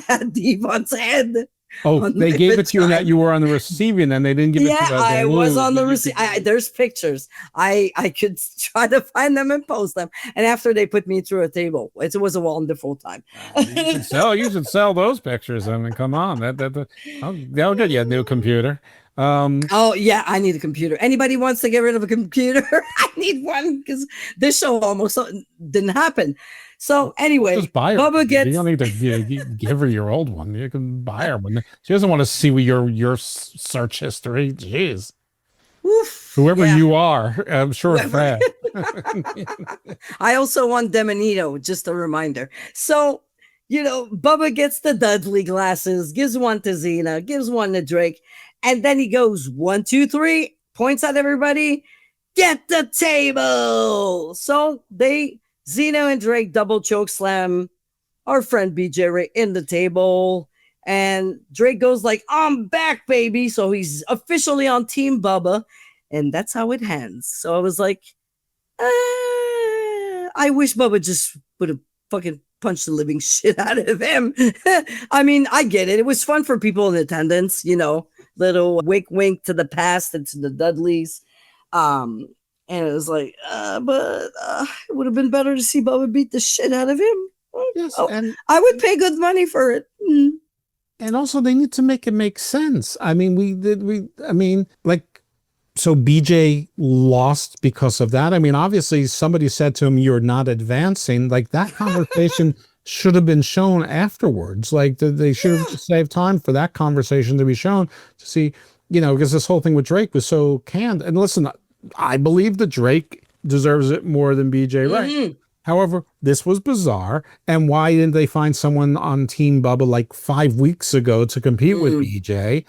had Devon's head. Oh, they gave it to you and that you were on the receiving end. They didn't give it to you. Yeah, I was on the receiving. There's pictures. I could try to find them and post them. And after they put me through a table, it was a wonderful time. You should sell those pictures. I mean, come on, that'll get you a new computer. Oh yeah, I need a computer. Anybody wants to get rid of a computer? I need one because this show almost didn't happen. So anyway, just buy her. Bubba gets. You don't need to give her your old one. You can buy her one. She doesn't want to see your search history. Jeez. Oof, whoever you are, I'm sure it's bad. I also want Demonito. Just a reminder. So, you know, Bubba gets the Dudley glasses, gives one to Zena, gives one to Drake, and then he goes 1, 2, 3, points at everybody. Get the table. So Zena and Drake double choke slam our friend BJ Ray in the table. And Drake goes like, I'm back, baby. So he's officially on Team Bubba. And that's how it ends. So I was like, I wish Bubba just would have fucking punched the living shit out of him. I mean, I get it. It was fun for people in attendance, you know, little wink to the past and to the Dudleys. And it was like, but it would have been better to see Bubba beat the shit out of him. Yes, and I would pay good money for it. Mm. And also, they need to make it make sense. I mean, so BJ lost because of that. I mean, obviously, somebody said to him, "You're not advancing." Like, that conversation should have been shown afterwards. Like, they should have saved time for that conversation to be shown to see, you know, because this whole thing with Drake was so canned. And listen, I believe that Drake deserves it more than BJ Ray. Mm-hmm. However, this was bizarre. And why didn't they find someone on Team Bubba like 5 weeks ago to compete with BJ?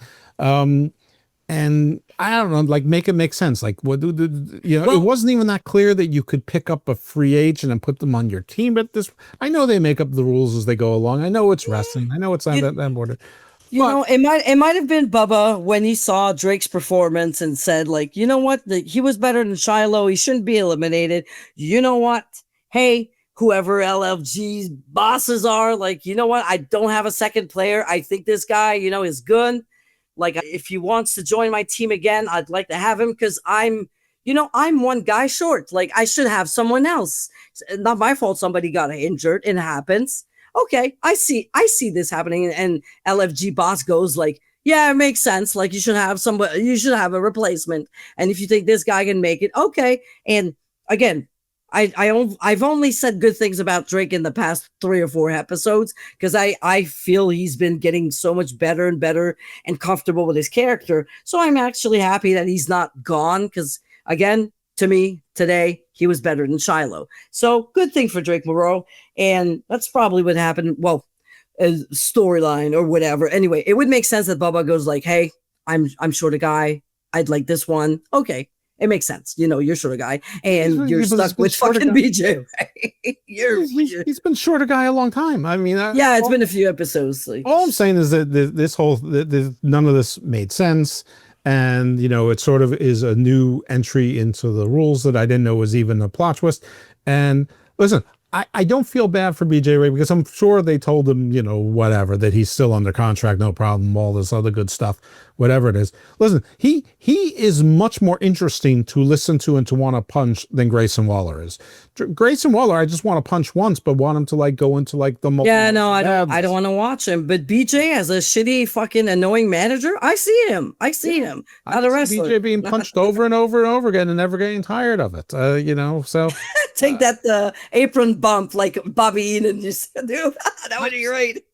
And I don't know, like, make it make sense. Like, what it wasn't even that clear that you could pick up a free agent and put them on your team. But I know they make up the rules as they go along. I know it's wrestling. I know it's not that important. You know, it might have been Bubba when he saw Drake's performance and said, like, you know what? He was better than Shiloh. He shouldn't be eliminated. You know what? Hey, whoever LFG's bosses are, like, you know what? I don't have a second player. I think this guy, is good. Like, if he wants to join my team again, I'd like to have him because I'm one guy short. Like, I should have someone else. It's not my fault somebody got injured. It happens. Okay, I see this happening. And LFG boss goes like, yeah, it makes sense. Like, you should have somebody, you should have a replacement. And if you think this guy can make it, okay. And again, I've only said good things about Drake in the past 3 or 4 episodes because I feel he's been getting so much better and better and comfortable with his character. So I'm actually happy that he's not gone because, again, to me, today, he was better than Shiloh. So good thing for Drake Moreau. And that's probably what happened. Well, a storyline or whatever. Anyway, it would make sense that Bubba goes like, hey, I'm short a guy. I'd like this one. Okay. It makes sense. You're short a guy and you're stuck with fucking BJ. Right? He's been short a guy a long time. I mean, it's been a few episodes. Like, all I'm saying is that none of this made sense. And, it sort of is a new entry into the rules that I didn't know was even a plot twist. And listen, I don't feel bad for BJ Ray because I'm sure they told him, whatever, that he's still under contract, no problem, all this other good stuff, whatever it is. Listen, he is much more interesting to listen to and to want to punch than Grayson Waller is. Grayson Waller, I just want to punch once, but want him to like go into like the I don't want to watch him. But BJ as a shitty fucking annoying manager, I see him. Not a wrestler. BJ being punched over and over and over again and never getting tired of it. So take that apron bump like Bobby and just do that would be great.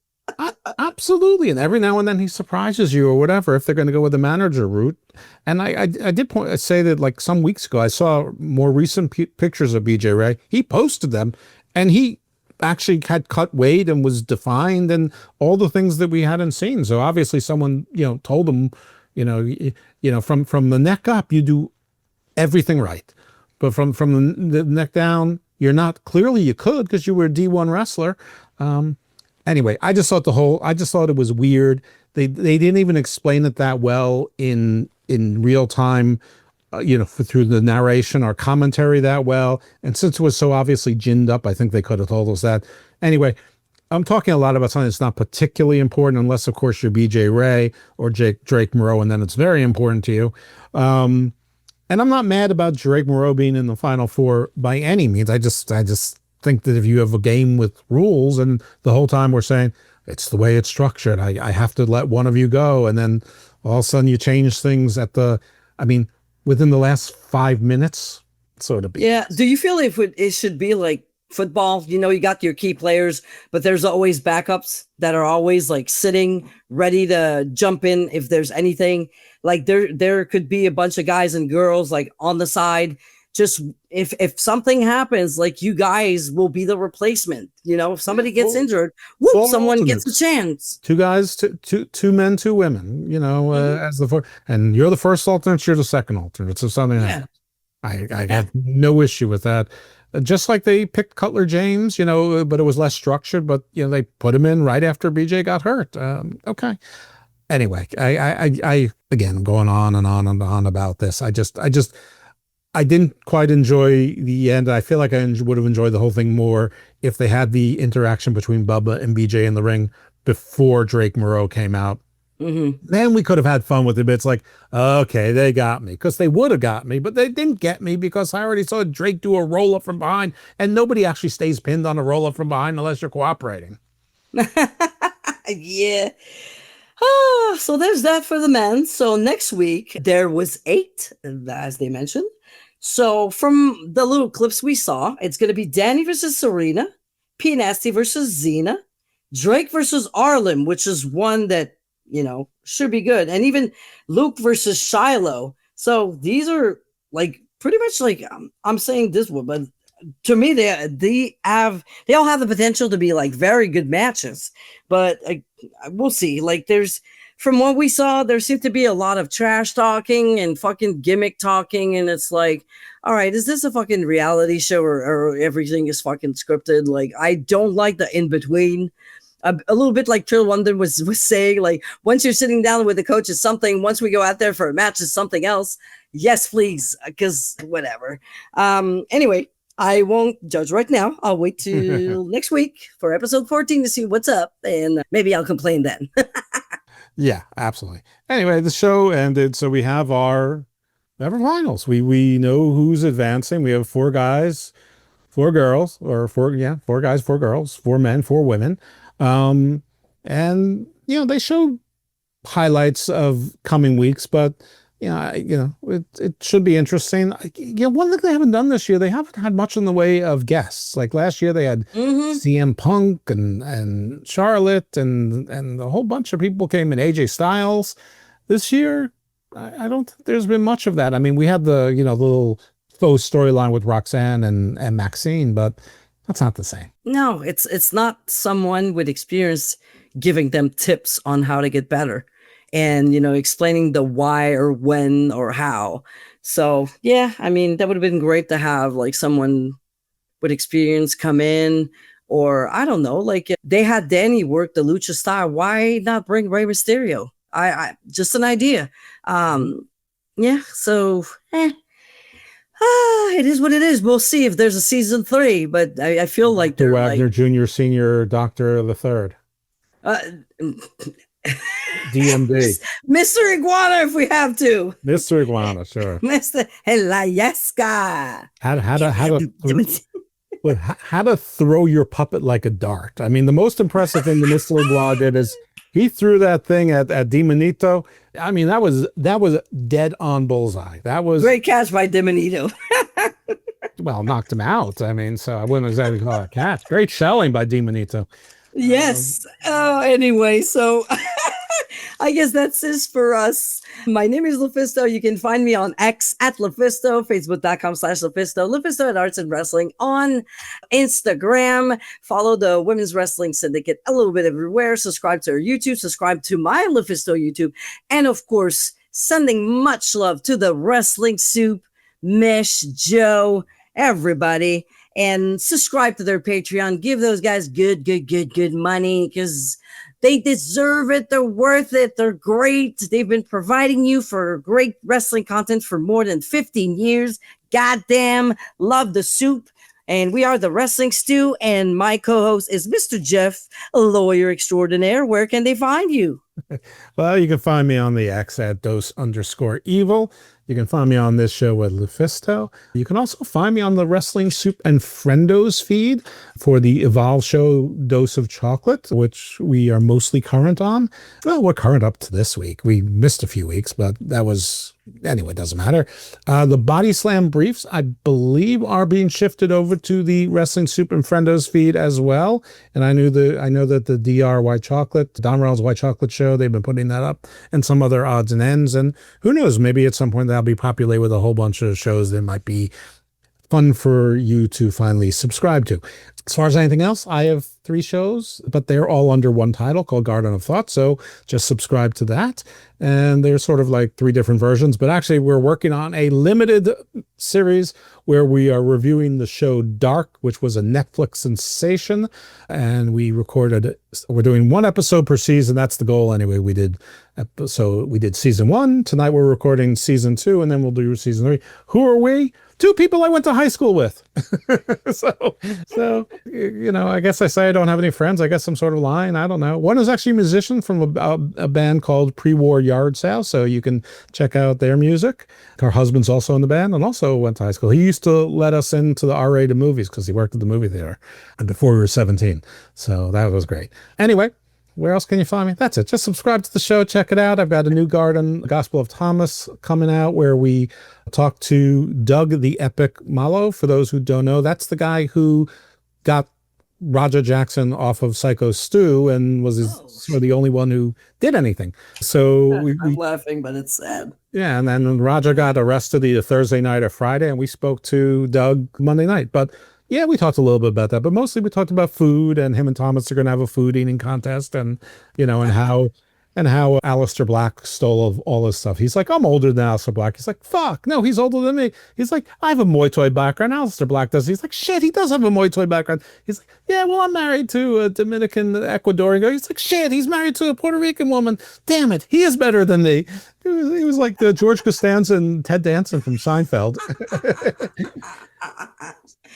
Absolutely. And every now and then he surprises you or whatever if they're going to go with the manager route. And I did say that like some weeks ago, I saw more recent pictures of BJ Ray. He posted them and he actually had cut weight and was defined and all the things that we hadn't seen. So obviously someone, told him, from the neck up, you do everything right. But from the neck down, you're not. Clearly you could because you were a D1 wrestler. Anyway, I just thought it was weird. They didn't even explain it that well in real time, through the narration or commentary that well. And since it was so obviously ginned up, I think they could have told us that. Anyway, I'm talking a lot about something that's not particularly important unless, of course, you're BJ Ray or Drake Moreau, and then it's very important to you. And I'm not mad about Drake Moreau being in the Final Four by any means. I just think that if you have a game with rules and the whole time we're saying it's the way it's structured, I have to let one of you go. And then all of a sudden you change things within the last 5 minutes, so to be. Yeah. Do you feel it should be like football? You got your key players, but there's always backups that are always like sitting ready to jump in if there's anything. Like there could be a bunch of guys and girls like on the side. Just if something happens, like you guys will be the replacement. If somebody gets injured, someone gets a chance. 2 guys, two men, 2 women. As the first, and you're the first alternate, you're the second alternate. So something. Yeah. I have no issue with that. Just like they picked Cutler James, but it was less structured. But they put him in right after BJ got hurt. Okay. Anyway, I again going on and on and on about this. I didn't quite enjoy the end. I feel like I would have enjoyed the whole thing more if they had the interaction between Bubba and BJ in the ring before Drake Moreau came out. Mm-hmm. Then we could have had fun with it. But it's like, okay, they got me, because they would have got me, but they didn't get me because I already saw Drake do a roll up from behind, and nobody actually stays pinned on a roll up from behind unless you're cooperating. Yeah. So there's that for the men. So next week there was 8, as they mentioned. So from the little clips we saw, it's going to be Dani versus Serena, P Nasty versus Zena, Drake versus Harlem, which is one that, should be good. And even Luke versus Shiloh. So these are like pretty much like, I'm saying this one, but to me, they all have the potential to be like very good matches, but we'll see. Like from what we saw, there seemed to be a lot of trash talking and fucking gimmick talking. And it's like, all right, is this a fucking reality show or everything is fucking scripted? Like, I don't like the in-between. A little bit like Trill London was saying, like, once you're sitting down with the coach is something, once we go out there for a match is something else. Yes, please. Because whatever. Anyway, I won't judge right now. I'll wait till next week for episode 14 to see what's up, and maybe I'll complain then. Yeah, absolutely. Anyway, the show ended, so we have our finals. We know who's advancing. We have 4 guys, 4 girls, or 4 guys, 4 girls, 4 men, 4 women. And they show highlights of coming weeks, but it should be interesting. One thing they haven't done this year, they haven't had much in the way of guests. Like last year, they had CM Punk and Charlotte and a whole bunch of people came in, AJ Styles. This year, I don't think there's been much of that. I mean, we had the little faux storyline with Roxanne and Maxine, but that's not the same. No, it's not someone with experience giving them tips on how to get better and, explaining the why or when or how. So, yeah, I mean, that would have been great to have like someone with experience come in, or I don't know, like they had Dani work the lucha style. Why not bring Rey Mysterio? I just an idea. Yeah, so it is what it is. We'll see if there's a season 3, but I feel like the they're Wagner like, Jr., Senior, Doctor the Third. DMD. Mr. Iguana, if we have to. Mr. Iguana, sure. Mr. Helayeska. How to throw your puppet like a dart. I mean, the most impressive thing that Mr. Iguana did is he threw that thing at Demonito. I mean, that was dead on bullseye. That was great catch by Demonito. Well, knocked him out. I mean, so I wouldn't exactly call it a catch. Great selling by Demonito. Yes. Anyway, so I guess that's it for us. My name is LuFisto. You can find me on X at LuFisto, Facebook.com/LuFisto, LuFisto at Arts and Wrestling on Instagram. Follow the Women's Wrestling Syndicate a little bit everywhere. Subscribe to our YouTube. Subscribe to my LuFisto YouTube. And of course, sending much love to the Wrestling Soup, Mish, Joe, everybody. And subscribe to their Patreon. Give those guys good money because they deserve it. They're worth it. They're great. They've been providing you for great wrestling content for more than 15 years. Goddamn, love the soup. And we are the Wrestling Stew. And my co-host is Mr. Jeff, a lawyer extraordinaire. Where can they find you? Well, you can find me on the X at dose_evil. You can find me on this show with LuFisto. You can also find me on the Wrestling Soup and Friendos feed for the Evolve show Dose of Chocolate, which we are mostly current on. Well, we're current up to this week. We missed a few weeks, but that was... Anyway, it doesn't matter. The Body Slam briefs, I believe, are being shifted over to the Wrestling Soup and Friendos feed as well. And I know that the DR White Chocolate, Don Reynolds White Chocolate show, they've been putting that up, and some other odds and ends. And who knows, maybe at some point that'll be populated with a whole bunch of shows that might be fun for you to finally subscribe to. As far as anything else, I have 3 shows, but they're all under one title called Garden of Thought. So just subscribe to that. And they're sort of like 3 different versions, but actually we're working on a limited series where we are reviewing the show Dark, which was a Netflix sensation. And we're doing 1 episode per season. That's the goal anyway. We did season 1. Tonight we're recording season 2, and then we'll do season 3. Who are we? 2 people I went to high school with. so, I guess I say I don't have any friends. I guess I'm sort of lying. I don't know. One is actually a musician from a band called Pre-War Yard Sale, so you can check out their music. Her husband's also in the band and also went to high school. He used to let us into the R-rated movies because he worked at the movie theater before we were 17. So that was great. Anyway, where else can you find me? That's it. Just subscribe to the show. Check it out. I've got a new Garden, Gospel of Thomas, coming out where we talk to Doug the Epic Malo. For those who don't know, that's the guy who got Roger Jackson off of Psycho Stew and was sort of the only one who did anything. So I'm laughing, but it's sad. Yeah, and then Roger got arrested either Thursday night or Friday, and we spoke to Doug Monday night. But yeah, we talked a little bit about that, but mostly we talked about food, and him and Thomas are going to have a food eating contest, and how Aleister Black stole all his stuff. He's like, I'm older than Aleister Black. He's like, fuck, no, he's older than me. He's like, I have a Muay Thai background. Aleister Black does. He's like, shit, he does have a Muay Thai background. He's like, yeah, well, I'm married to a Dominican Ecuadorian guy. He's like, shit, he's married to a Puerto Rican woman. Damn it, he is better than me. He was like the George Costanza and Ted Danson from Seinfeld.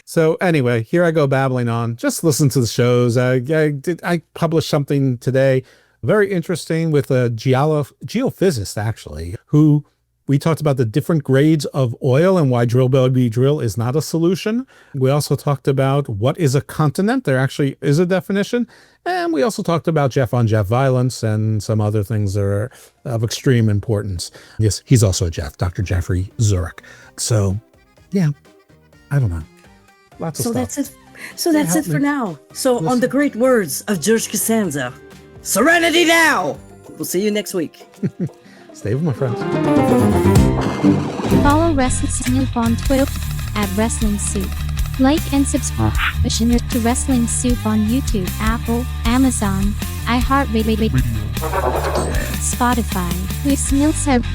So anyway, here I go babbling on. Just listen to the shows. I published something today, very interesting, with a geophysicist, actually, who we talked about the different grades of oil and why drill baby drill is not a solution. We also talked about what is a continent. There actually is a definition. And we also talked about Jeff on Jeff violence and some other things that are of extreme importance. Yes, he's also a Jeff, Dr. Jeffrey Zurich. So, yeah, I don't know. Lots of stuff. That's it. So that's it for now. So on the great words of George Costanza, serenity now. We'll see you next week. Stay with my friends. Follow Wrestling Soup on Twitter @Wrestling Soup. Like and subscribe to Wrestling Soup on YouTube, Apple, Amazon, iHeartRadio, Spotify. With Smilsab.